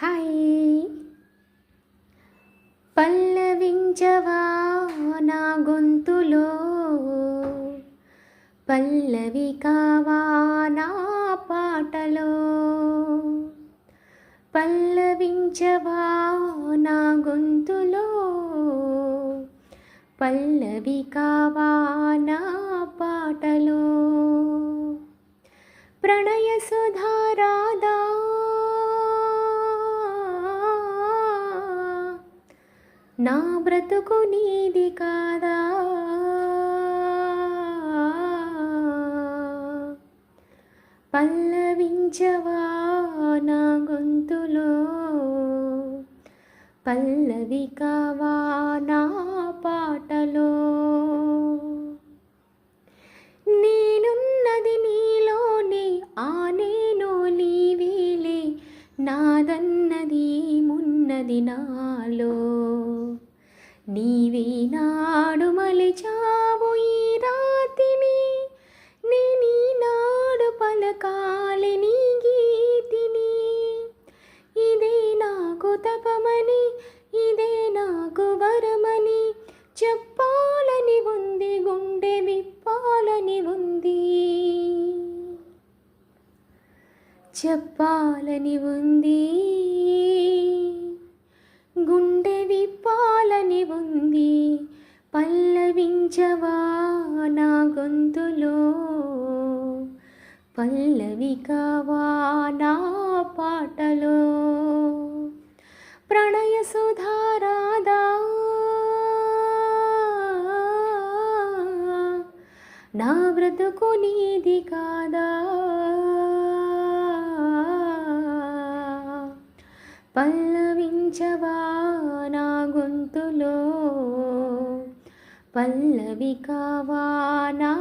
hi పల్లవించవా నా గొంతులో పల్లవి కావా నా పాటలో పల్లవించవా నా గొంతులో పల్లవి కావా నా పాటలో ప్రణయ సుధారాదా నా బ్రతుకు నీది కాదా పల్లవించవా నా గొంతులో పల్లవి కావా నా పాటలో నేనున్నది నీలోనే ఆ నేను నీవేలే నాదన్నది మున్నది నాలో నీవే నాడు మలిచావు ఈ రాతిని నేనీనాడు పలకాలి నీ గీతిని ఇదే నాకు తపమని ఇదే నాకు వరమని చెప్పాలని ఉంది గుండె విప్పాలని ఉంది చెప్పాలని ఉంది గుండె విప్పాలని ఉంది పల్లవించవా నా గొంతులో పల్లవి కావా నా పాటలో ప్రణయ సుధారాదా నా బ్రతుకు నీది కాదా పల్లవించవా నా గొంతులో పల్లవి కావా నా